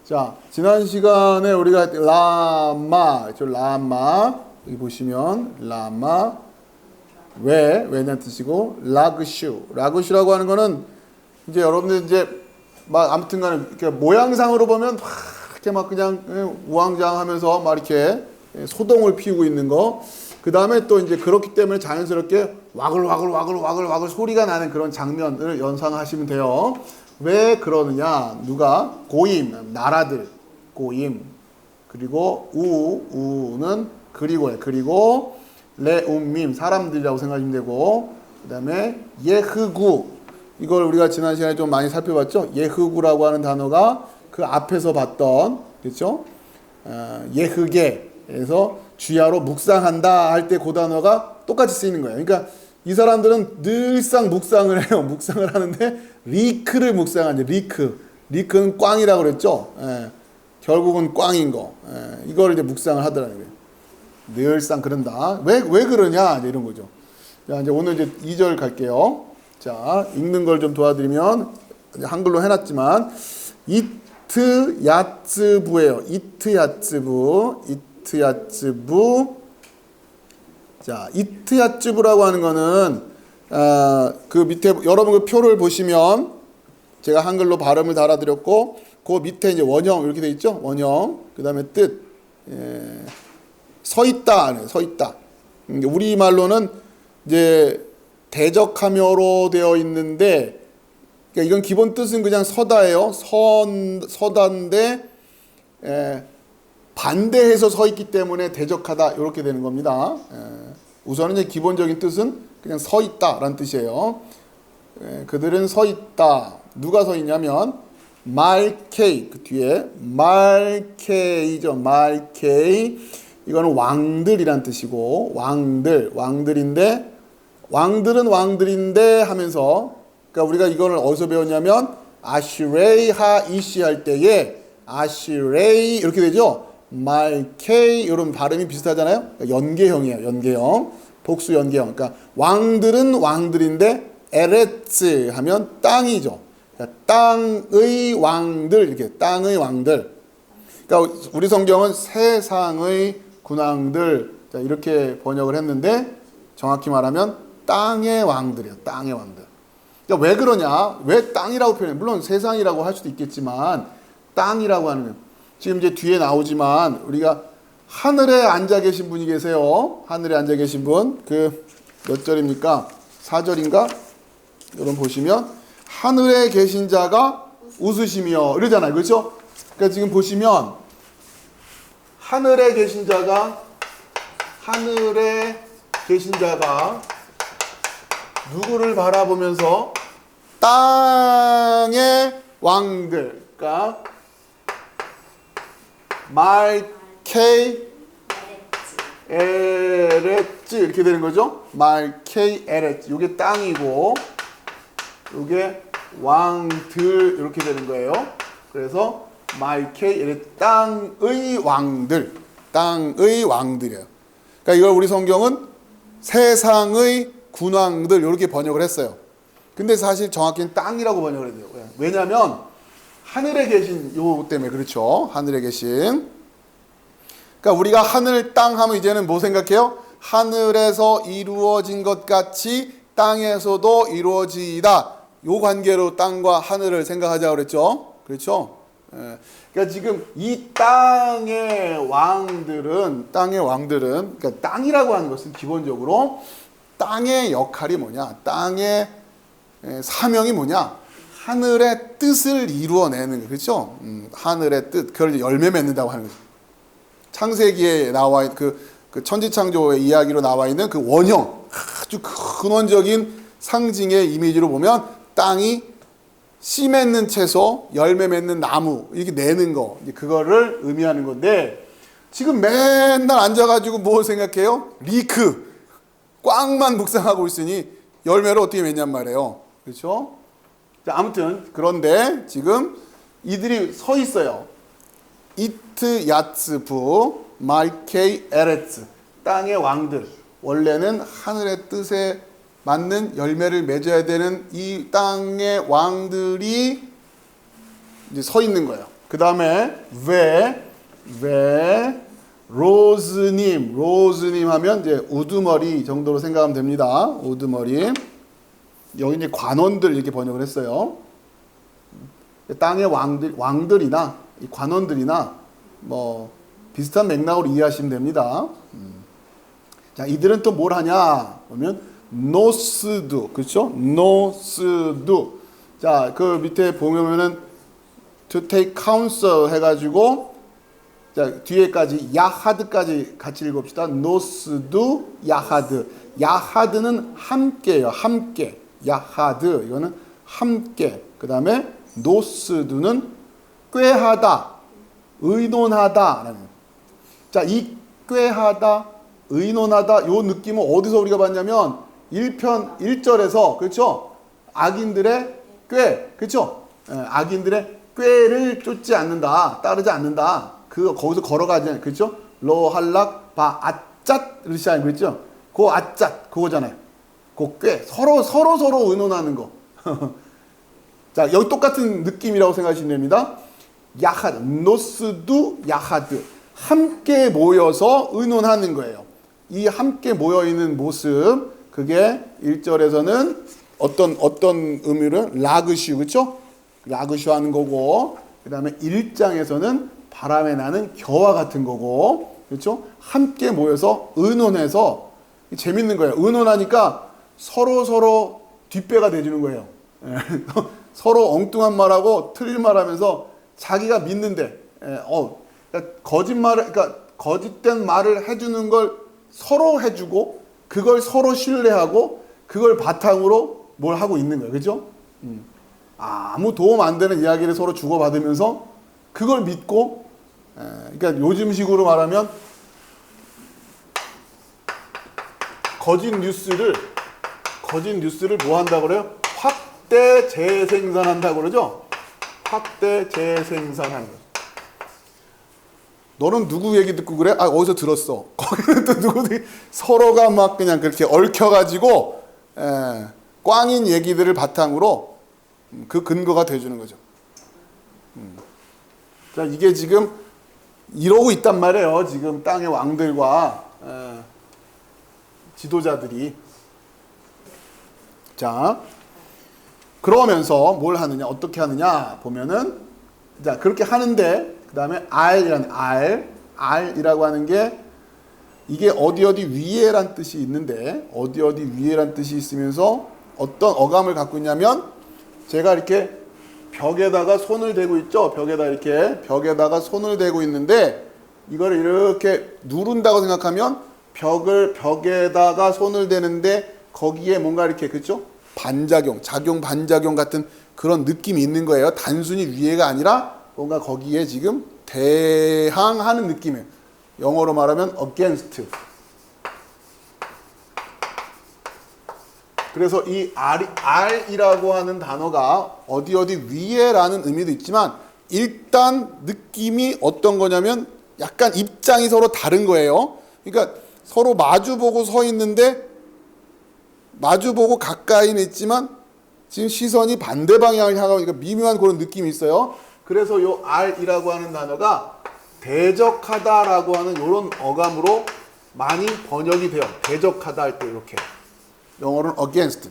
자, 지난 시간에 우리가 라마, 라마 여기 보시면 라마 왜냐는 뜻이고 라그슈라고 하는 거는 이제 여러분들 이제 막 아무튼간에 이렇게 모양상으로 보면 막 이렇게 막 그냥 우왕좌왕하면서 막 이렇게 소동을 피우고 있는 거. 그 다음에 또 이제 그렇기 때문에 자연스럽게 와글와글 소리가 나는 그런 장면을 연상하시면 돼요. 왜 그러느냐? 누가? 고임, 나라들, 고임. 그리고 우는 그리고예요. 그리고 레움밈, 사람들이라고 생각하시면 되고, 그 다음에 예흐구. 이걸 우리가 지난 시간에 좀 많이 살펴봤죠? 예흐구라고 하는 단어가 그 앞에서 봤던, 그렇죠? 예흐게에서 주야로 묵상한다 할 때 그 단어가 똑같이 쓰이는 거예요. 그러니까 이 사람들은 늘상 묵상을 해요. 묵상을 하는데 리크를 묵상하죠. 리크는 꽝이라고 그랬죠. 결국은 꽝인 거. 이걸 이제 묵상을 하더라는 거예요. 늘상 그런다. 왜 그러냐? 이제 이런 거죠. 자, 이제 오늘 이제 2절 갈게요. 자, 읽는 걸 좀 도와드리면 한글로 해놨지만 이트 야츠부예요. 이트 야츠부. 자, 이트 야츠부라고 하는 거는 그 밑에 여러분 그 표를 보시면 제가 한글로 발음을 달아드렸고 그 밑에 이제 원형 이렇게 돼 있죠. 원형. 그다음에 뜻. 서 있다. 우리 말로는 이제 대적하며로 되어 있는데 그러니까 이건 기본 뜻은 그냥 서다예요. 서다인데 반대해서 서 있기 때문에 대적하다 이렇게 되는 겁니다. 우선은 이제 기본적인 뜻은 그냥 서 있다라는 뜻이에요. 그들은 서 있다. 누가 서 있냐면 말케이 그 뒤에 말케이죠. 말케이 이거는 왕들이란 뜻이고 왕들은 왕들인데 하면서 그러니까 우리가 이거를 어디서 배웠냐면 아시레이 하이시 할 때에 아시레이 이렇게 되죠. 말케이 이런 발음이 비슷하잖아요. 그러니까 연계형이에요. 연계형. 복수 연계형. 그러니까 왕들은 왕들인데 에레츠 하면 땅이죠. 그러니까 땅의 왕들 이렇게 땅의 왕들. 그러니까 우리 성경은 세상의 군왕들 이렇게 번역을 했는데 정확히 말하면 땅의 왕들이에요. 땅의 왕들. 그러니까 왜 그러냐? 왜 땅이라고 표현해? 물론 세상이라고 할 수도 있겠지만 땅이라고 하는 건 지금 이제 뒤에 나오지만 우리가 하늘에 앉아 계신 분이 계세요. 하늘에 앉아 계신 분. 그 몇 절입니까? 4절인가? 여러분 보시면 하늘에 계신 자가 웃으시며 이러잖아요. 그렇죠? 그러니까 지금 보시면 하늘에 계신 자가 누구를 바라보면서 땅의 왕들 그러니까 말케이 에레츠 이렇게 되는 거죠. 말케이 에레츠 이게 땅이고 이게 왕들 이렇게 되는 거예요. 그래서 말케이 에레츠 땅의 왕들이에요. 그러니까 이걸 우리 성경은 세상의 군왕들 이렇게 번역을 했어요. 근데 사실 정확히는 땅이라고 번역을 해야 돼요. 왜냐하면 하늘에 계신 요 때문에 그렇죠. 하늘에 계신. 그러니까 우리가 하늘 땅 하면 이제는 뭐 생각해요? 하늘에서 이루어진 것 같이 땅에서도 이루어지다. 요 관계로 땅과 하늘을 생각하자고 그랬죠. 그렇죠? 그러니까 지금 이 땅의 왕들은 그러니까 땅이라고 하는 것은 기본적으로 땅의 역할이 뭐냐? 땅의 사명이 뭐냐? 하늘의 뜻을 이루어내는 거 그렇죠? 하늘의 뜻 그걸 열매 맺는다고 하는 거죠. 창세기에 나와 있는 그 천지창조의 이야기로 나와 있는 그 원형 아주 근원적인 상징의 이미지로 보면 땅이 씨 맺는 채소, 열매 맺는 나무 이렇게 내는 거 그거를 의미하는 건데 지금 맨날 앉아가지고 뭘 생각해요? 리크 꽝만 묵상하고 있으니 열매를 어떻게 맺냔 말이에요. 그렇죠? 자, 아무튼 그런데 지금 이들이 서 있어요. 이트 야츠부 말케이 에레츠 땅의 왕들 원래는 하늘의 뜻에 맞는 열매를 맺어야 되는 이 땅의 왕들이 이제 서 있는 거예요. 그 다음에 왜 로즈님 하면 이제 우두머리 정도로 생각하면 됩니다. 우두머리. 여기 이제 관원들 이렇게 번역을 했어요. 땅의 왕들이나 이 관원들이나 뭐 비슷한 맥락으로 이해하시면 됩니다. 자, 이들은 또 뭘 하냐 보면 노스두, 그렇죠? 노스두. 자, 그 밑에 보면은 to take counsel 해가지고 자, 뒤에까지 야하드까지 같이 읽읍시다. 노스두 야하드. 야하드는 함께예요. 함께. 야하드 이거는 함께. 그 다음에 노스두는 꾀하다, 의논하다. 자, 이 꾀하다, 의논하다 요 느낌은 어디서 우리가 봤냐면 1편 1절에서 그렇죠? 악인들의 꾀, 그렇죠? 악인들의 꾀를 쫓지 않는다, 따르지 않는다. 그 거기서 걸어가지, 그렇죠? 로 할락 바 아cat 르시아 그랬죠? 그 아cat 그거잖아요. 그 꾀 서로 의논하는 거. 자, 여기 똑같은 느낌이라고 생각하시면 됩니다. 야하드, 노스두 야하드. 함께 모여서 의논하는 거예요. 이 함께 모여 있는 모습, 그게 1절에서는 어떤 의미로 라그슈, 그렇죠? 라그슈 하는 거고, 그 다음에 1장에서는 바람에 나는 겨와 같은 거고, 그렇죠? 함께 모여서 의논해서 재밌는 거예요. 의논하니까 서로 뒷배가 돼주는 거예요. 서로 엉뚱한 말하고 틀린 말하면서 자기가 믿는데, 그러니까 거짓된 말을 해주는 걸 서로 해주고, 그걸 서로 신뢰하고, 그걸 바탕으로 뭘 하고 있는 거예요. 그죠? 아무 도움 안 되는 이야기를 서로 주고받으면서, 그걸 믿고, 그러니까 요즘식으로 말하면, 거짓 뉴스를 뭐 한다고 그래요? 확대 재생산한다고 그러죠? 확대 재생산하는 거. 너는 누구 얘기 듣고 그래? 아, 어디서 들었어. 거기는 또 누구들이 서로가 막 그냥 그렇게 얽혀가지고 꽝인 얘기들을 바탕으로 그 근거가 돼주는 거죠. 자, 이게 지금 이러고 있단 말이에요. 지금 땅의 왕들과 지도자들이. 자, 그러면서 뭘 하느냐, 어떻게 하느냐 보면은, 자, 그렇게 하는데, 그 다음에 R이라고 하는 게, 이게 어디 위에란 뜻이 있는데, 어디 위에란 뜻이 있으면서 어떤 어감을 갖고 있냐면, 제가 이렇게 벽에다가 손을 대고 있죠? 벽에다가 손을 대고 있는데, 이걸 이렇게 누른다고 생각하면, 벽에다가 손을 대는데, 거기에 뭔가 이렇게, 그렇죠? 반작용 같은 그런 느낌이 있는 거예요. 단순히 위에가 아니라 뭔가 거기에 지금 대항하는 느낌이에요. 영어로 말하면 against. 그래서 이 R이라고 하는 단어가 어디 위에라는 의미도 있지만 일단 느낌이 어떤 거냐면 약간 입장이 서로 다른 거예요. 그러니까 서로 마주보고 서 있는데 마주보고 가까이는 있지만 지금 시선이 반대 방향을 향하고 있으니까 미묘한 그런 느낌이 있어요. 그래서 요 R이라고 하는 단어가 대적하다라고 하는 이런 어감으로 많이 번역이 돼요. 대적하다 할 때 이렇게. 영어로는 against.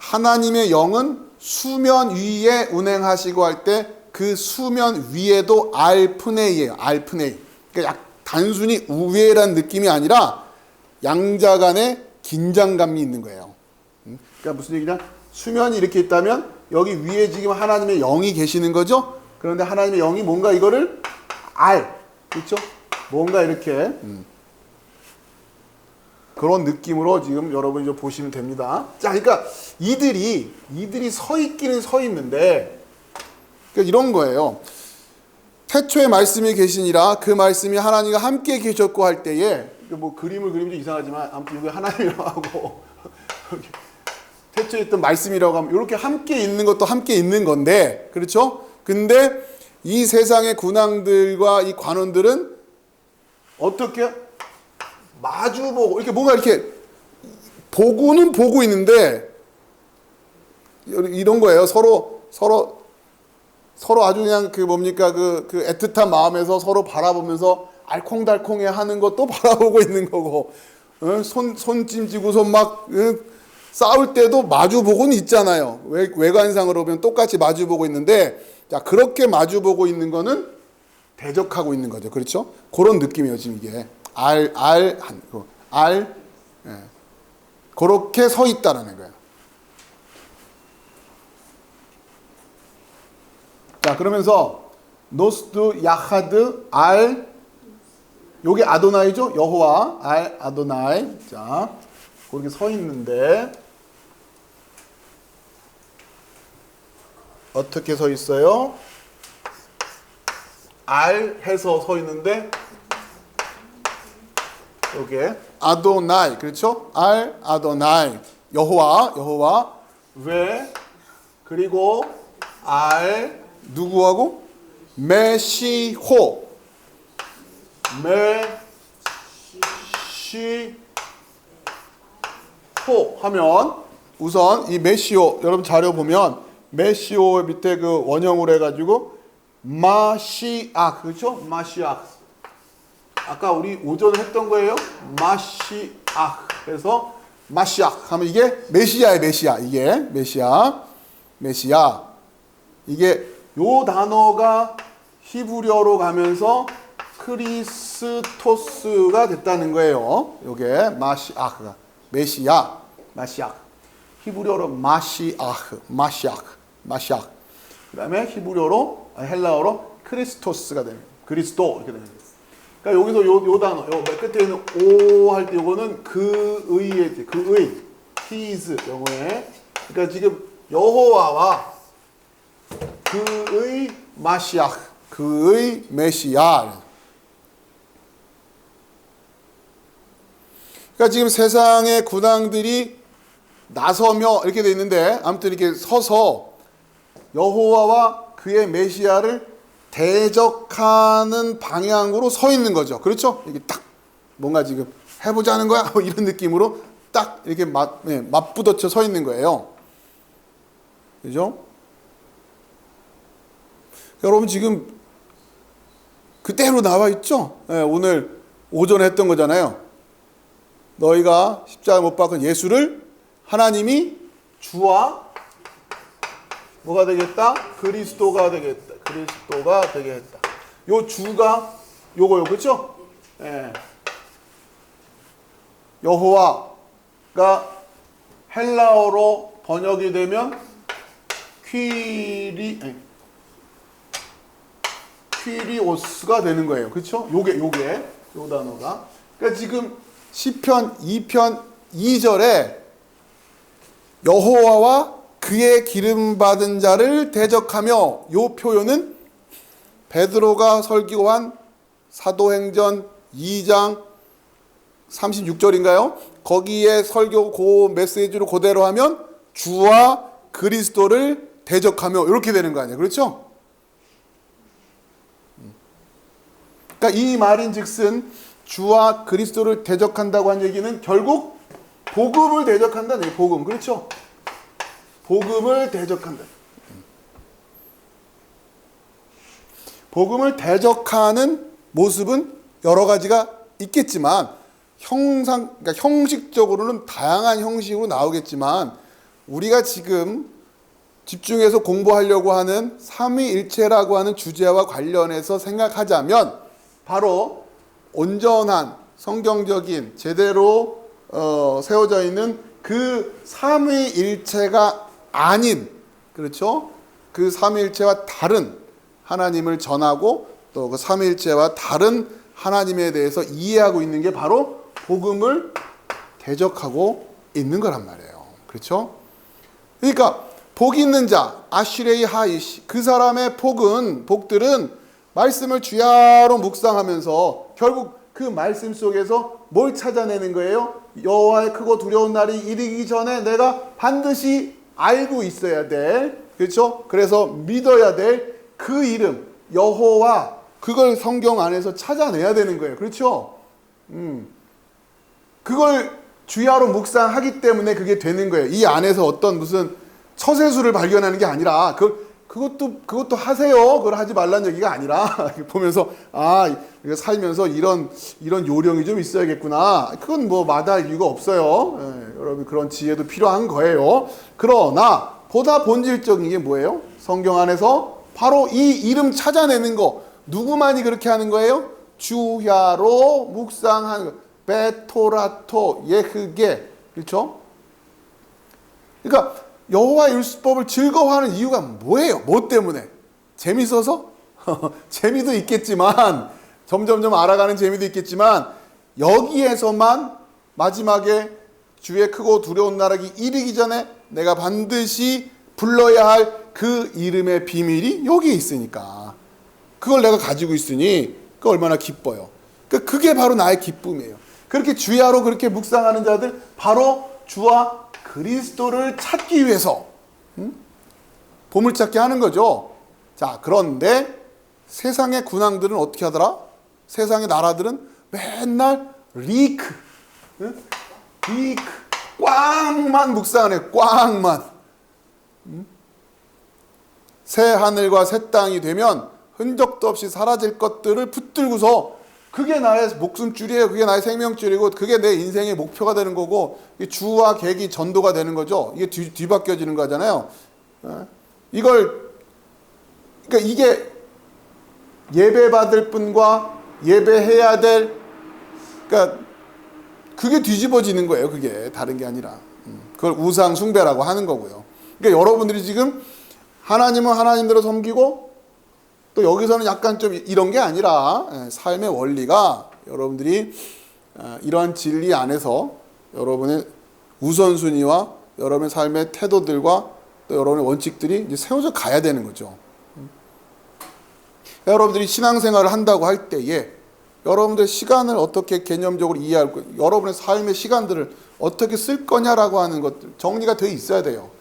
하나님의 영은 수면 위에 운행하시고 할 때 그 수면 위에도 알프네이예요. 알프네이. 그러니까 단순히 우회란 느낌이 아니라 양자 간에 긴장감이 있는 거예요. 그러니까 무슨 얘기냐? 수면이 이렇게 있다면 여기 위에 지금 하나님의 영이 계시는 거죠? 그런데 하나님의 영이 뭔가 이거를 그렇죠? 뭔가 이렇게 그런 느낌으로 지금 여러분이 좀 보시면 됩니다. 자, 그러니까 이들이 서 있기는 서 있는데, 그러니까 이런 거예요. 태초에 말씀이 계시니라 그 말씀이 하나님과 함께 계셨고 할 때에, 뭐 그림을 그리면 좀 이상하지만 아무튼 이게 하나님이라고 하고 태초에 있던 말씀이라고 하면 이렇게 함께 있는 것도 함께 있는 건데, 그렇죠? 근데 이 세상의 군왕들과 이 관원들은 어떻게 마주보고 이렇게 뭔가 이렇게 보고는 보고 있는데 이런 거예요. 서로 서로 아주 그냥 그 뭡니까 그 애틋한 마음에서 서로 바라보면서 알콩달콩해 하는 것도 바라보고 있는 거고, 손짐 쥐고서 막 싸울 때도 마주 보고는 있잖아요. 외관상으로 보면 똑같이 마주 보고 있는데, 자 그렇게 마주 보고 있는 거는 대적하고 있는 거죠. 그렇죠? 그런 느낌이에요 지금 이게. 예. 그렇게 서 있다라는 거예요. 자 그러면서 노스드 야하드 알, 요게 아도나이죠. 여호와 알 아도나이. 자 그렇게 서 있는데 어떻게 서 있어요? 알 해서 서 있는데 요게 아도나이, 그렇죠? 알 아도나이, 여호와 왜, 그리고 알 누구하고? 메시호 하면 우선 이 메시오, 여러분 자료 보면 메시오 밑에 그 원형으로 해가지고 마시아, 그렇죠? 마시아. 아까 우리 오전에 했던 거예요. 마시아. 그래서 마시아 하면 이게 메시아예요. 이게 메시아. 이게 요 단어가 히브리어로 가면서 크리스토스가 됐다는 거예요. 요게 마시아가 메시아. 히브리어로 마시아. 그다음에 히브리어로 헬라어로 크리스토스가 되는 거예요. 그리스도 이렇게 되는 거예요. 그러니까 여기서 요 단어, 요 끝에 있는 오 할 때 요거는 그의, his 영어에. 그러니까 지금 여호와와 그의 마시아, 그의 메시아. 그러니까 지금 세상의 군왕들이 나서며 이렇게 돼 있는데, 아무튼 이렇게 서서 여호와와 그의 메시아를 대적하는 방향으로 서 있는 거죠. 그렇죠? 이게 딱 뭔가 지금 해보자는 거야 이런 느낌으로 딱 이렇게 맞부딪혀 서 있는 거예요. 그죠? 여러분 지금 그대로 나와 있죠? 네, 오늘 오전에 했던 거잖아요. 너희가 십자가 못 박은 예수를 하나님이 주와 뭐가 되겠다? 그리스도가 되겠다. 그리스도가 되게 했다. 요 주가 요거요. 그렇죠? 예. 여호와가 헬라어로 번역이 되면 퀴리오스가 되는 거예요. 그렇죠? 요게 요 단어가. 그러니까 지금 시편 2편 2절에 여호와와 그의 기름 받은 자를 대적하며, 요 표현은 베드로가 설교한 사도행전 2장 36절인가요? 거기에 설교 그 메시지로 그대로 하면 주와 그리스도를 대적하며 이렇게 되는 거 아니에요. 그렇죠? 그러니까 이 말인즉슨 주와 그리스도를 대적한다고 한 얘기는 결국 복음을 대적한다는 얘기예요. 복음. 그렇죠? 복음을 대적한다. 복음을 대적하는 모습은 여러 가지가 있겠지만 그러니까 형식적으로는 다양한 형식으로 나오겠지만, 우리가 지금 집중해서 공부하려고 하는 삼위일체라고 하는 주제와 관련해서 생각하자면 바로 온전한 성경적인 제대로 세워져 있는 그 삼위일체가 아닌, 그렇죠? 그 삼위일체와 다른 하나님을 전하고 또 그 삼위일체와 다른 하나님에 대해서 이해하고 있는 게 바로 복음을 대적하고 있는 거란 말이에요. 그렇죠? 그러니까 복 있는 자 아시레이 하이시, 그 사람의 복들은 말씀을 주야로 묵상하면서 결국 그 말씀 속에서 뭘 찾아내는 거예요? 여호와의 크고 두려운 날이 이르기 전에 내가 반드시 알고 있어야 될, 그렇죠? 그래서 믿어야 될 그 이름 여호와, 그걸 성경 안에서 찾아내야 되는 거예요. 그렇죠? 그걸 주야로 묵상하기 때문에 그게 되는 거예요. 이 안에서 어떤 무슨 처세수를 발견하는 게 아니라 그 그것도 하세요. 그걸 하지 말라는 얘기가 아니라 보면서 이거 살면서 이런 요령이 좀 있어야겠구나. 그건 뭐 마다할 이유가 없어요. 여러분 그런 지혜도 필요한 거예요. 그러나 보다 본질적인 게 뭐예요? 성경 안에서 바로 이 이름 찾아내는 거. 누구만이 그렇게 하는 거예요? 주야로 묵상하는 거. 베토라토 예흐게. 그렇죠? 그러니까 여호와 율법을 즐거워하는 이유가 뭐예요? 뭐 때문에? 재밌어서? 재미도 있겠지만 점점점 알아가는 재미도 있겠지만 여기에서만 마지막에 주의 크고 두려운 나라기 이르기 전에 내가 반드시 불러야 할 그 이름의 비밀이 여기에 있으니까 그걸 내가 가지고 있으니 그 얼마나 기뻐요. 그게 바로 나의 기쁨이에요. 그렇게 주야로 그렇게 묵상하는 자들 바로 주와 그리스도를 찾기 위해서 보물찾기 하는 거죠. 자, 그런데 세상의 군왕들은 어떻게 하더라? 세상의 나라들은 맨날 리크 꽝만 묵상하네. 꽝만. 새 하늘과 새 땅이 되면 흔적도 없이 사라질 것들을 붙들고서 그게 나의 목숨줄이에요. 그게 나의 생명줄이고 그게 내 인생의 목표가 되는 거고 주와 객이 전도가 되는 거죠. 이게 뒤바뀌어지는 거잖아요. 그러니까 이게 예배받을 분과 예배해야 될 그러니까 그게 뒤집어지는 거예요. 그게 다른 게 아니라 그걸 우상 숭배라고 하는 거고요. 그러니까 여러분들이 지금 하나님은 하나님대로 섬기고 또 여기서는 약간 좀 이런 게 아니라 삶의 원리가 여러분들이 이러한 진리 안에서 여러분의 우선순위와 여러분의 삶의 태도들과 또 여러분의 원칙들이 이제 세워져 가야 되는 거죠. 여러분들이 신앙생활을 한다고 할 때에 여러분들의 시간을 어떻게 개념적으로 이해할 거예요. 여러분의 삶의 시간들을 어떻게 쓸 거냐라고 하는 것들 정리가 돼 있어야 돼요.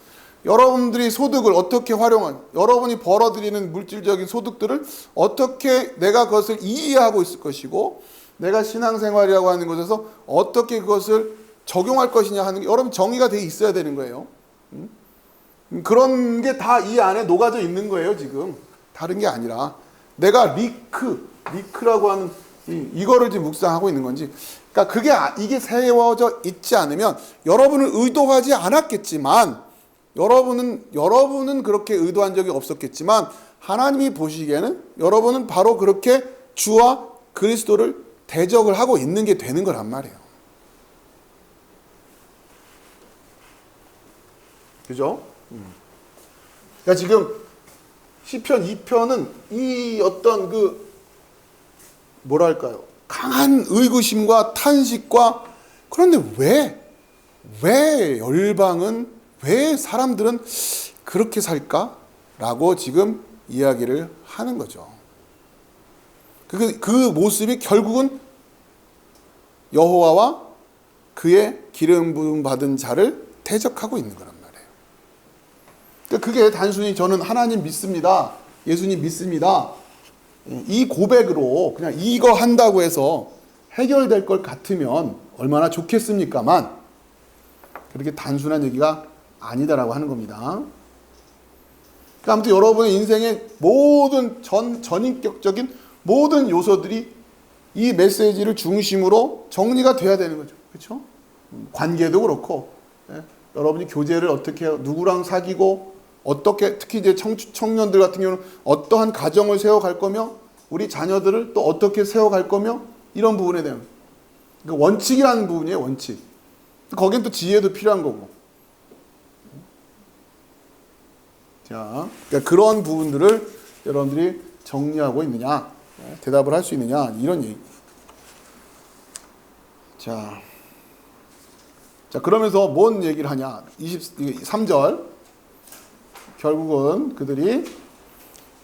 여러분들이 소득을 어떻게 여러분이 벌어들이는 물질적인 소득들을 어떻게 내가 그것을 이해하고 있을 것이고 내가 신앙생활이라고 하는 것에서 어떻게 그것을 적용할 것이냐 하는 게 여러분 정의가 돼 있어야 되는 거예요. 그런 게 다 이 안에 녹아져 있는 거예요. 지금 다른 게 아니라 내가 리크라고 하는 이거를 지금 묵상하고 있는 건지 그러니까 이게 세워져 있지 않으면 여러분은 의도하지 않았겠지만 여러분은 그렇게 의도한 적이 없었겠지만 하나님이 보시기에는 여러분은 바로 그렇게 주와 그리스도를 대적을 하고 있는 게 되는 거란 말이에요. 그죠? 그러니까 지금 시편 2편은 이 어떤 뭐랄까요? 강한 의구심과 탄식과 그런데 왜 열방은 왜 사람들은 그렇게 살까라고 지금 이야기를 하는 거죠. 그 모습이 결국은 여호와와 그의 기름 부음 받은 자를 대적하고 있는 거란 말이에요. 그러니까 그게 단순히 저는 하나님 믿습니다. 예수님 믿습니다. 이 고백으로 그냥 이거 한다고 해서 해결될 것 같으면 얼마나 좋겠습니까만 그렇게 단순한 얘기가 아니다라고 하는 겁니다. 그러니까 아무튼 여러분의 인생의 모든 전인격적인 모든 요소들이 이 메시지를 중심으로 정리가 돼야 되는 거죠. 그렇죠? 관계도 그렇고 여러분이 교제를 어떻게 해요? 누구랑 사귀고 어떻게 특히 이제 청년들 같은 경우는 어떠한 가정을 세워갈 거며 우리 자녀들을 또 어떻게 세워갈 거며 이런 부분에 대한 그러니까 원칙이라는 부분이에요. 원칙. 거긴 또 지혜도 필요한 거고. 자, 그러니까 그런 부분들을 여러분들이 정리하고 있느냐, 대답을 할 수 있느냐 이런 얘기. 자, 그러면서 뭔 얘기를 하냐? 23절. 결국은 그들이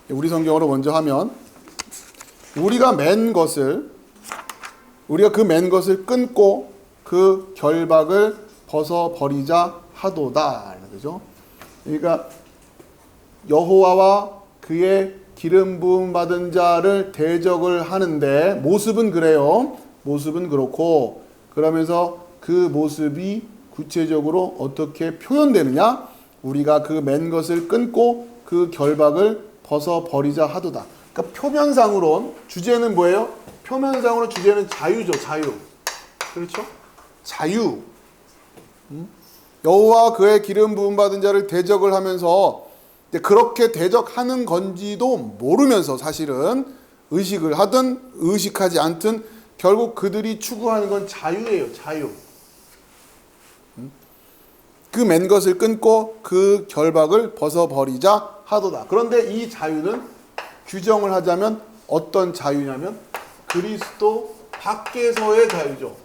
우리 성경으로 먼저 하면 우리가 그 맨 것을 끊고 그 결박을 벗어버리자 하도다. 그죠? 그러니까 여호와와 그의 기름 부음 받은 자를 대적을 하는데 모습은 그래요. 모습은 그렇고 그러면서 그 모습이 구체적으로 어떻게 표현되느냐? 우리가 그 맨 것을 끊고 그 결박을 벗어버리자 하도다. 그러니까 표면상으론 주제는 뭐예요? 표면상으로 주제는 자유죠. 자유. 그렇죠? 자유. 여호와 그의 기름 부음 받은 자를 대적을 하면서 그렇게 대적하는 건지도 모르면서 사실은 의식을 하든 의식하지 않든 결국 그들이 추구하는 건 자유예요. 자유. 그 맨 것을 끊고 그 결박을 벗어버리자 하도다. 그런데 이 자유는 규정을 하자면 어떤 자유냐면 그리스도 밖에서의 자유죠.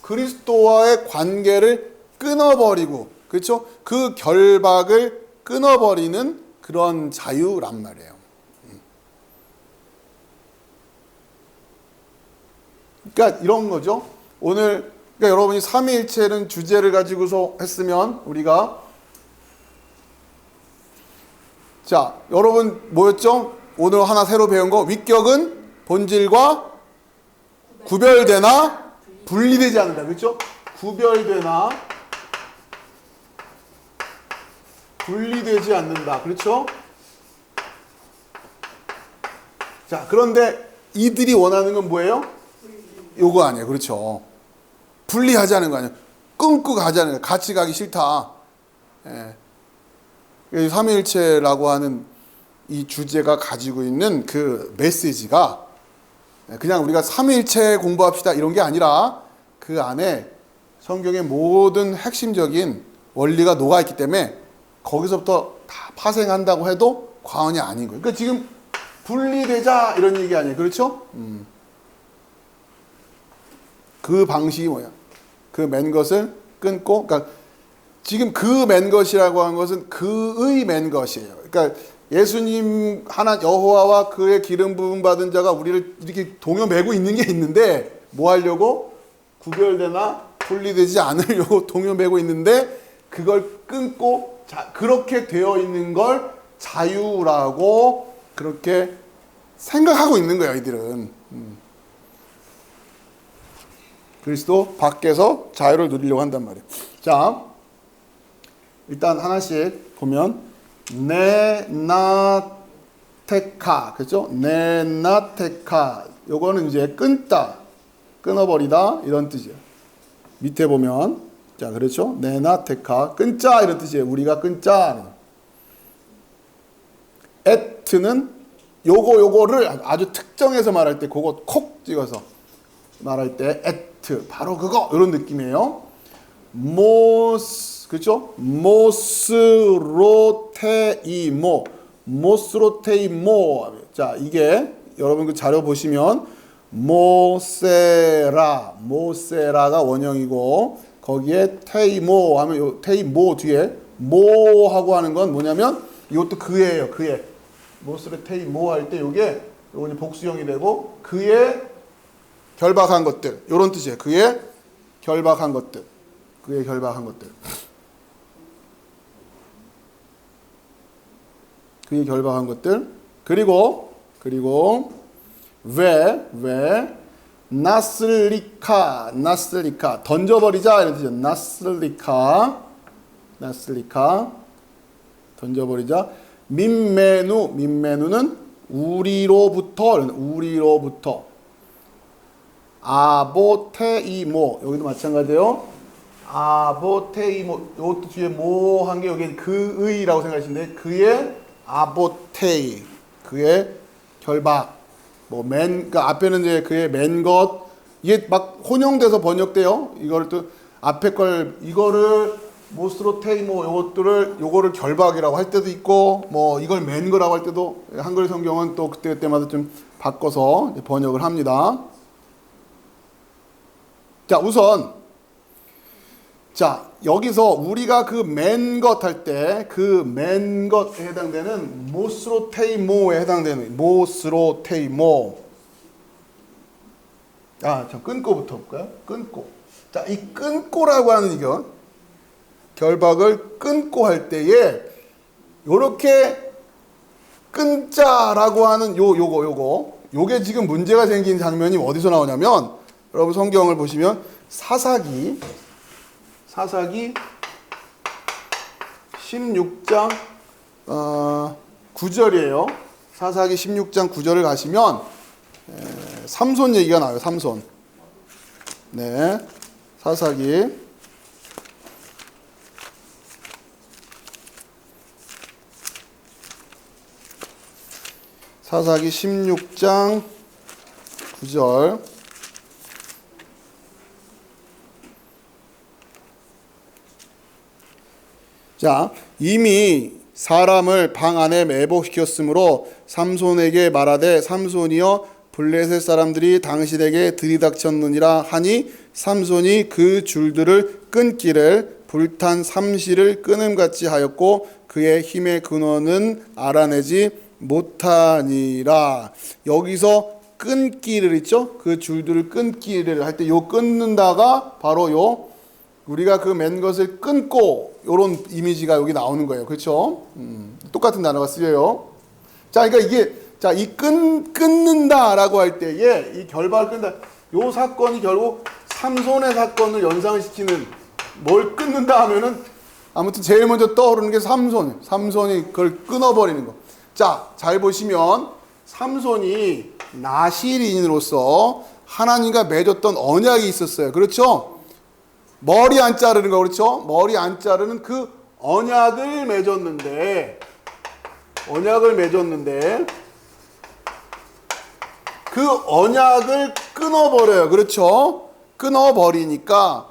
그리스도와의 관계를 끊어버리고, 그렇죠? 그 결박을 끊어버리는 그런 자유란 말이에요. 그러니까 이런 거죠. 오늘 그러니까 여러분이 삼위일체는 주제를 가지고서 했으면 우리가 자 여러분 뭐였죠? 오늘 하나 새로 배운 거 위격은 본질과 구별되나 분리되지 않는다. 그렇죠? 구별되나 분리되지 않는다. 그렇죠? 자, 그런데 이들이 원하는 건 뭐예요? 요거 아니에요. 그렇죠? 분리하자는 거 아니에요. 끊고 가자는 거예요. 같이 가기 싫다. 예. 삼위일체라고 하는 이 주제가 가지고 있는 그 메시지가 그냥 우리가 삼위일체 공부합시다 이런 게 아니라 그 안에 성경의 모든 핵심적인 원리가 녹아있기 때문에 거기서부터 다 파생한다고 해도 과언이 아닌 거예요. 그러니까 지금 분리되자 이런 얘기 아니에요. 그렇죠? 그 방식이 뭐야? 그 맨 것을 끊고, 그러니까 지금 그 맨 것이라고 하는 것은 그의 맨 것이에요. 그러니까 예수님 하나 여호와와 그의 기름 부음 받은 자가 우리를 이렇게 동요매고 있는 게 있는데 뭐 하려고? 구별되나 분리되지 않으려고 동요매고 있는데 그걸 끊고 그렇게 되어 있는 걸 자유라고 그렇게 생각하고 있는 거예요. 이들은. 그리스도 밖에서 자유를 누리려고 한단 말이에요. 자, 일단 하나씩 보면 네나테카, 그렇죠? 네나테카, 요거는 이제 끊다, 끊어버리다 이런 뜻이에요. 밑에 보면 자, 그렇죠? 네나테카, 끊자 이런 뜻이에요. 우리가 끊자. 에트는 요거를 아주 특정해서 말할 때 그거 콕 찍어서 말할 때 에트 바로 그거 이런 느낌이에요. 모스, 그렇죠? 모스로테이모, 모스로테이모. 자, 이게 여러분 그 자료 보시면 모세라가 원형이고 거기에 테이모 하면 요 테이모 뒤에 모하고 하는 건 뭐냐면 이것도 그예요. 그예. 모스로테이모 할 때 요게 요건 복수형이 되고 그의 결박한 것들 요런 뜻이에요. 그의 결박한 것들. 그의 결박한 것들. 그의 결박한 것들. 그리고 왜 나슬리카 던져버리자 이런 뜻이에요. 나슬리카 던져버리자. 민메누는 우리로부터 아보테이모 여기도 마찬가지예요. 아보테이모 이것도 뒤에 모 한 게 여기 그의라고 생각하시는데 그의 아보테이 그의 결박 뭐 그러니까 앞에는 이제 그의 맨 것 이게 막 혼용돼서 번역돼요. 이거를 또 앞에 걸 이거를 모스로테이모 요거를 결박이라고 할 때도 있고 뭐 이걸 맨 거라고 할 때도 한글 성경은 또 그때마다 좀 바꿔서 번역을 합니다. 자, 우선 자, 여기서 우리가 그 맨 것 할 때 그 맨 것에 해당되는 모스로테이모에 해당되는 모스로테이모. 자, 끊고부터 볼까요? 끊고. 자, 이 끊고라고 하는 이거 결박을 끊고 할 때에 요렇게 끊자라고 하는 요게 지금 문제가 생긴 장면이 어디서 나오냐면 여러분 성경을 보시면 사사기 16장 9절이에요. 사사기 16장 9절을 가시면 삼손 얘기가 나와요. 삼손. 네. 사사기 16장 9절. 자, 이미 사람을 방 안에 매복시켰으므로 삼손에게 말하되 삼손이여 블레셋 사람들이 당신에게 들이닥쳤느니라 하니 삼손이 그 줄들을 끊기를 불탄 삼시를 끊음같이 하였고 그의 힘의 근원은 알아내지 못하니라. 여기서 끊기를 있죠? 그 줄들을 끊기를 할 때 요 끊는다가 바로 요 우리가 그 맨 것을 끊고 요런 이미지가 여기 나오는 거예요. 그렇죠? 똑같은 단어가 쓰여요. 자, 그러니까 이게 자, 이 끊는다라고 할 때에 이 결박을 끊는다. 요 사건이 결국 삼손의 사건을 연상시키는 뭘 끊는다 하면은 아무튼 제일 먼저 떠오르는 게 삼손이 그걸 끊어버리는 거. 자, 잘 보시면 삼손이 나실인으로서 하나님과 맺었던 언약이 있었어요. 그렇죠? 머리 안 자르는 거, 그렇죠? 머리 안 자르는 그 언약을 맺었는데 그 언약을 끊어버려요. 그렇죠? 끊어버리니까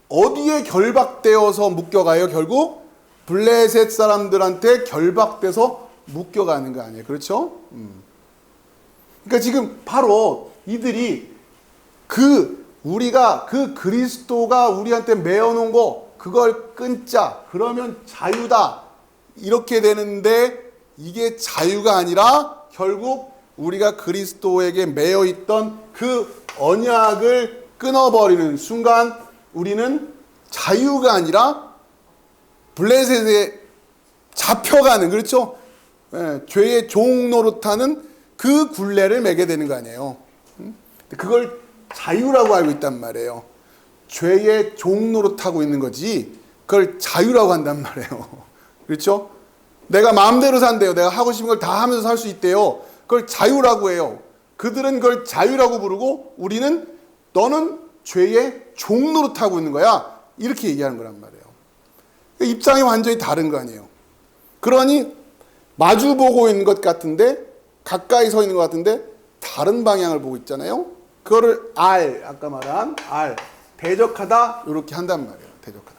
어디에 결박되어서 묶여가요? 결국 블레셋 사람들한테 결박돼서 묶여가는 거 아니에요. 그렇죠? 그러니까 지금 바로 이들이 우리가 그 그리스도가 우리한테 메어놓은 거 그걸 끊자. 그러면 자유다. 이렇게 되는데 이게 자유가 아니라 결국 우리가 그리스도에게 매여 있던 그 언약을 끊어버리는 순간 우리는 자유가 아니라 블레셋에 잡혀가는, 그렇죠? 예, 죄의 종 노릇하는 그 굴레를 매게 되는 거 아니에요. 그걸 자유라고 알고 있단 말이에요. 죄의 종 노릇하고 있는 거지 그걸 자유라고 한단 말이에요. 그렇죠? 내가 마음대로 산대요. 내가 하고 싶은 걸 다 하면서 살 수 있대요. 그걸 자유라고 해요. 그들은 그걸 자유라고 부르고 우리는 너는 죄의 종 노릇하고 있는 거야. 이렇게 얘기하는 거란 말이에요. 입장이 완전히 다른 거 아니에요. 그러니 마주 보고 있는 것 같은데 가까이 서 있는 것 같은데 다른 방향을 보고 있잖아요. 그거를 아까 말한 대적하다 이렇게 한단 말이에요. 대적하다.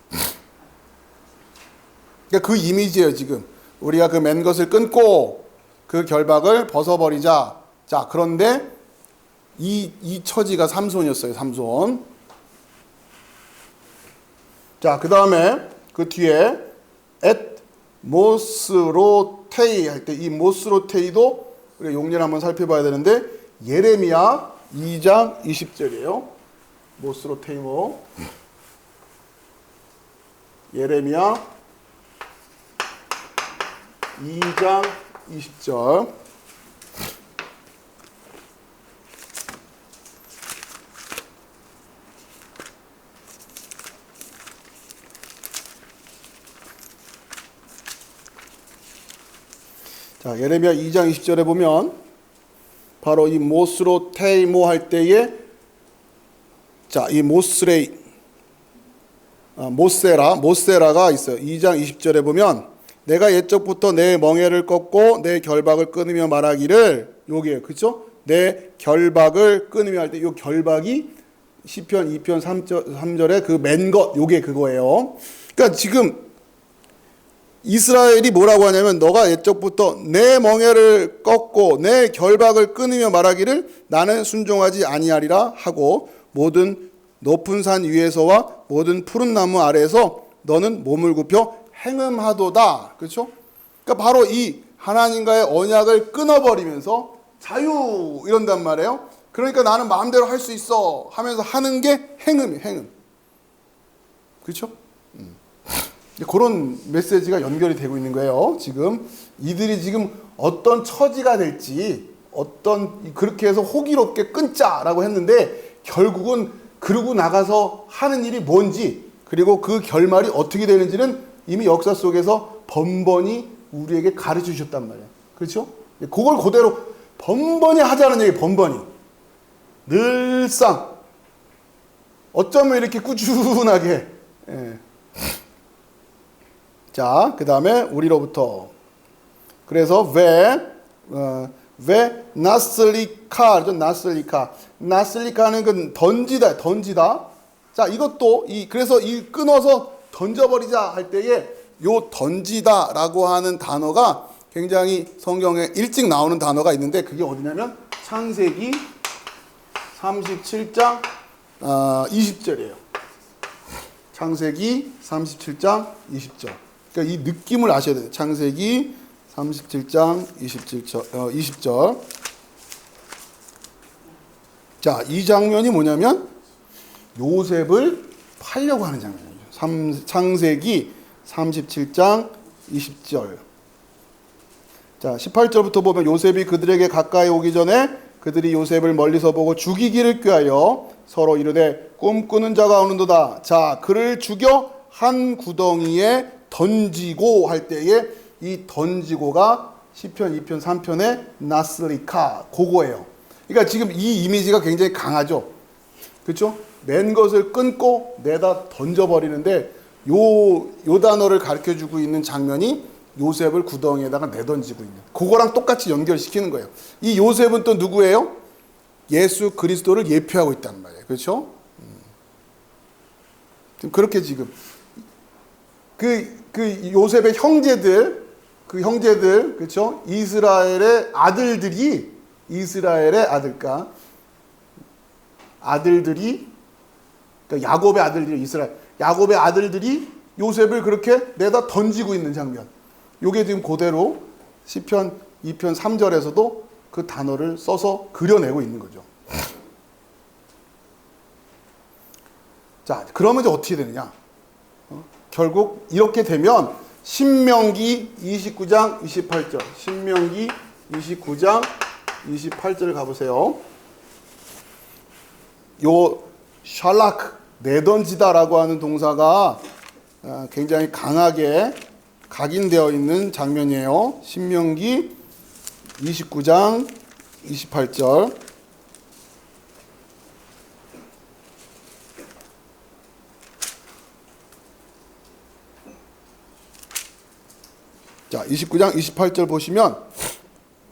그러니까 그 이미지예요. 지금 우리가 그 맨 것을 끊고 그 결박을 벗어버리자. 자, 그런데 이 처지가 삼손이었어요. 삼손. 자, 그 다음에 그 뒤에 앳 모스로테이 할 때 이 모스로테이도 우리가 용례를 한번 살펴봐야 되는데 예레미야 2장 20절이에요. 모스로테이모 예레미야 2장 20절. 자, 예레미야 2장 20절에 보면 바로 이 모스로테이모 할 때에 자, 이 모세라가 있어요. 2장 20절에 보면 내가 옛적부터 내 멍에를 꺾고 내 결박을 끊으며 말하기를 요게 그렇죠? 내 결박을 끊으며 할 때 요 결박이 시편 2편 3절에 그 맨 것 요게 그거예요. 그러니까 지금 이스라엘이 뭐라고 하냐면 너가 옛적부터 내 멍에를 꺾고 내 결박을 끊으며 말하기를 나는 순종하지 아니하리라 하고 모든 높은 산 위에서와 모든 푸른 나무 아래에서 너는 몸을 굽혀 행음하도다. 그렇죠? 그러니까 바로 이 하나님과의 언약을 끊어버리면서 자유 이런단 말이에요. 그러니까 나는 마음대로 할 수 있어 하면서 하는 게 행음이에요. 행음. 그렇죠? 그런 메시지가 연결이 되고 있는 거예요. 지금 이들이 지금 어떤 처지가 될지 그렇게 해서 호기롭게 끊자라고 했는데 결국은 그러고 나가서 하는 일이 뭔지, 그리고 그 결말이 어떻게 되는지는 이미 역사 속에서 번번이 우리에게 가르쳐 주셨단 말이에요. 그렇죠? 그걸 그대로 번번이 하자는 얘기, 번번이. 늘상. 어쩌면 이렇게 꾸준하게. 예. 자, 그 다음에 우리로부터. 그래서 왜 나슬리카죠? 나슬리카는 그 던지다. 자, 이것도 그래서 끊어서 던져버리자 할 때에 요 던지다라고 하는 단어가 굉장히 성경에 일찍 나오는 단어가 있는데, 그게 어디냐면 창세기 37장 20절이에요. 창세기 37장 20절. 그러니까 이 느낌을 아셔야 돼요. 창세기 37장 20절. 자, 이 장면이 뭐냐면 요셉을 팔려고 하는 장면이에요. 창세기 37장 20절. 자, 18절부터 보면 요셉이 그들에게 가까이 오기 전에 그들이 요셉을 멀리서 보고 죽이기를 꾀하여 서로 이르되 꿈꾸는 자가 오는도다. 자, 그를 죽여 한 구덩이에 던지고 할 때에 이 던지고가 시편 2편 3편의 나슬리카 그거예요. 그러니까 지금 이 이미지가 굉장히 강하죠. 그렇죠? 맨 것을 끊고 내다 던져버리는데 요 단어를 가르쳐주고 있는 장면이 요셉을 구덩이에다가 내던지고 있는, 그거랑 똑같이 연결시키는 거예요. 이 요셉은 또 누구예요? 예수 그리스도를 예표하고 있단 말이에요. 그렇죠? 그렇게 지금 그 요셉의 형제들, 그렇죠? 이스라엘의 아들들이 그러니까 야곱의 아들들이 야곱의 아들들이 요셉을 그렇게 내다 던지고 있는 장면. 요게 지금 그대로 시편 2편 3절에서도 그 단어를 써서 그려내고 있는 거죠. 자, 그러면 이제 어떻게 되느냐? 결국 이렇게 되면 신명기 29장 28절. 신명기 29장 28절을 가보세요. 요 샬라크, 내던지다라고 하는 동사가 굉장히 강하게 각인되어 있는 장면이에요. 신명기 29장 28절. 자, 29장 28절 보시면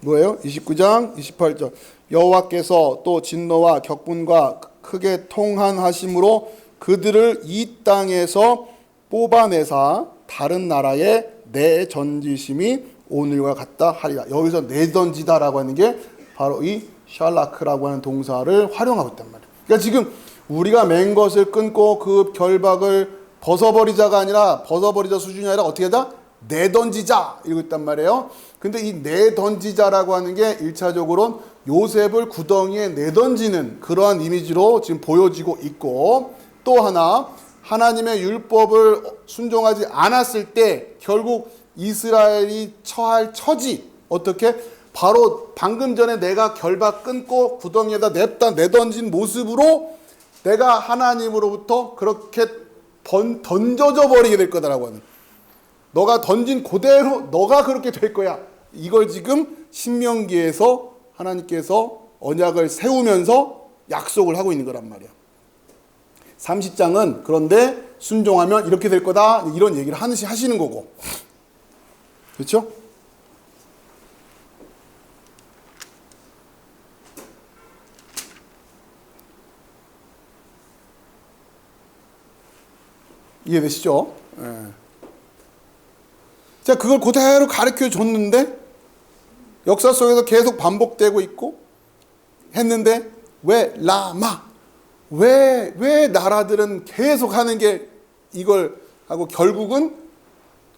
뭐예요? 29장 28절. 여호와께서 또 진노와 격분과 크게 통한하심으로 그들을 이 땅에서 뽑아내사 다른 나라에 내던지심이 오늘과 같다 하리라. 여기서 내던지다라고 하는 게 바로 이 샬라크라고 하는 동사를 활용하고 있단 말이에요. 그러니까 지금 우리가 맨 것을 끊고 그 결박을 벗어버리자가 아니라, 벗어버리자 수준이 아니라 어떻게 하자? 내던지자 이러고 있단 말이에요. 근데 이 내던지자라고 하는 게 1차적으로는 요셉을 구덩이에 내던지는 그러한 이미지로 지금 보여지고 있고, 또 하나 하나님의 율법을 순종하지 않았을 때 결국 이스라엘이 처할 처지, 어떻게? 바로 방금 전에 내가 결박 끊고 구덩이에다 내던진 모습으로 내가 하나님으로부터 그렇게 던져져 버리게 될 거다라고 하는, 너가 던진 그대로 너가 그렇게 될 거야. 이걸 지금 신명기에서 하나님께서 언약을 세우면서 약속을 하고 있는 거란 말이야. 30장은 그런데 순종하면 이렇게 될 거다, 이런 얘기를 하시는 거고. 그렇죠? 이해되시죠? 예. 자, 그걸 그대로 가르쳐 줬는데 역사 속에서 계속 반복되고 있고 했는데 왜 나라들은 계속 하는 게 이걸 하고 결국은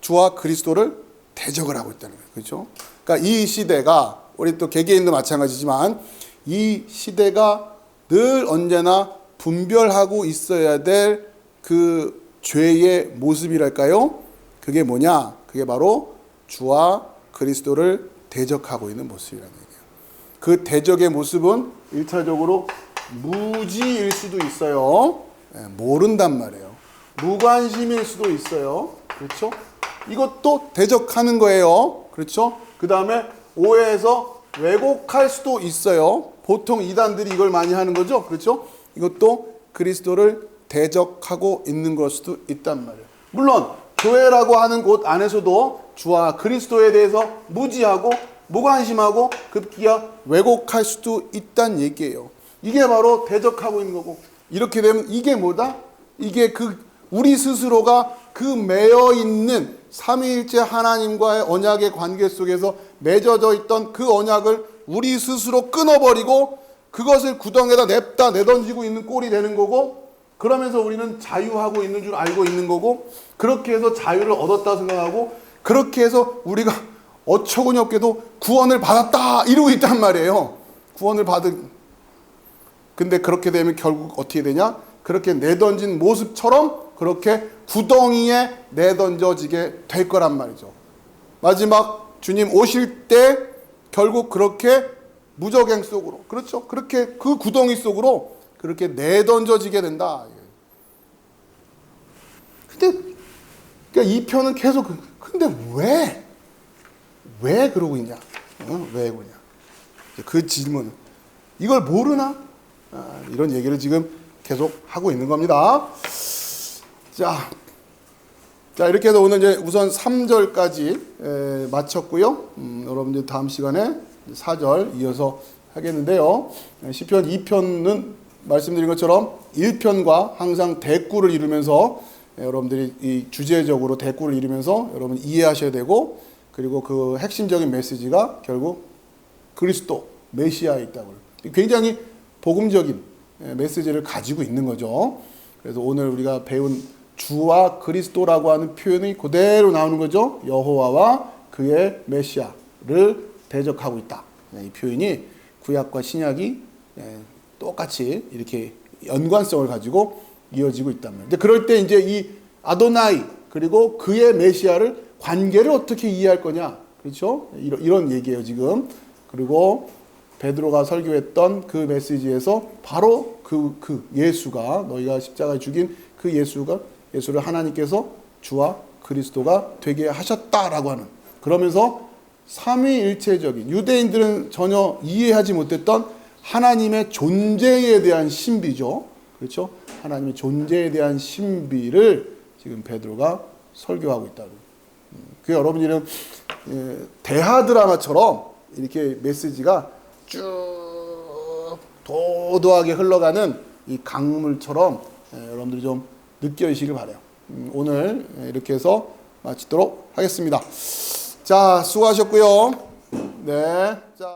주와 그리스도를 대적을 하고 있다는 거예요. 그렇죠? 그러니까 이 시대가, 우리 또 개개인도 마찬가지지만 이 시대가 늘 언제나 분별하고 있어야 될 그 죄의 모습이랄까요? 그게 뭐냐? 그게 바로 주와 그리스도를 대적하고 있는 모습이라는 얘기예요. 그 대적의 모습은 1차적으로 무지일 수도 있어요. 모른단 말이에요. 무관심일 수도 있어요. 그렇죠? 이것도 대적하는 거예요. 그렇죠? 그 다음에 오해해서 왜곡할 수도 있어요. 보통 이단들이 이걸 많이 하는 거죠. 그렇죠? 이것도 그리스도를 대적하고 있는 걸 수도 있단 말이에요. 물론 교회라고 하는 곳 안에서도 주와 그리스도에 대해서 무지하고 무관심하고 급기야 왜곡할 수도 있다는 얘기예요. 이게 바로 대적하고 있는 거고, 이렇게 되면 이게 뭐다? 이게 우리 스스로가 매여 있는 삼위일체 하나님과의 언약의 관계 속에서 맺어져 있던 그 언약을 우리 스스로 끊어버리고 그것을 구덩이에다 냅다 내던지고 있는 꼴이 되는 거고, 그러면서 우리는 자유하고 있는 줄 알고 있는 거고, 그렇게 해서 자유를 얻었다 생각하고, 그렇게 해서 우리가 어처구니 없게도 구원을 받았다 이러고 있단 말이에요. 구원을 근데 그렇게 되면 결국 어떻게 되냐? 그렇게 내던진 모습처럼 그렇게 구덩이에 내던져지게 될 거란 말이죠. 마지막 주님 오실 때 결국 그렇게 무저갱 속으로, 그렇죠? 그렇게 그 구덩이 속으로 그렇게 내던져지게 된다. 근데 그러니까 이 편은 계속 근데 왜 그러고 있냐? 왜 그러냐? 그 질문. 이걸 모르나? 이런 얘기를 지금 계속 하고 있는 겁니다. 자, 이렇게 해서 오늘 이제 우선 3절까지 마쳤고요. 여러분들 다음 시간에 4절 이어서 하겠는데요. 시편 2편은 말씀드린 것처럼 1편과 항상 대꾸를 이루면서 여러분들이 이 주제적으로 대꾸를 이루면서 여러분 이해하셔야 되고, 그리고 그 핵심적인 메시지가 결국 그리스도 메시아에 있다고. 굉장히 복음적인 메시지를 가지고 있는 거죠. 그래서 오늘 우리가 배운 주와 그리스도라고 하는 표현이 그대로 나오는 거죠. 여호와와 그의 메시아를 대적하고 있다. 이 표현이 구약과 신약이 똑같이 이렇게 연관성을 가지고 이어지고 있단 말이에요. 그럴 때 이제 이 아도나이 그리고 그의 메시아를 관계를 어떻게 이해할 거냐, 그렇죠? 이런 얘기예요 지금. 그리고 베드로가 설교했던 그 메시지에서 바로 그 예수가, 너희가 십자가에 죽인 그 예수를 하나님께서 주와 그리스도가 되게 하셨다라고 하는, 그러면서 삼위일체적인, 유대인들은 전혀 이해하지 못했던 하나님의 존재에 대한 신비죠. 그렇죠? 하나님의 존재에 대한 신비를 지금 베드로가 설교하고 있다고. 그 여러분들은 대하 드라마처럼 이렇게 메시지가 쭉 도도하게 흘러가는 이 강물처럼 여러분들이 좀 느껴지시길 바라요. 오늘 이렇게 해서 마치도록 하겠습니다. 자, 수고하셨고요. 네. 자.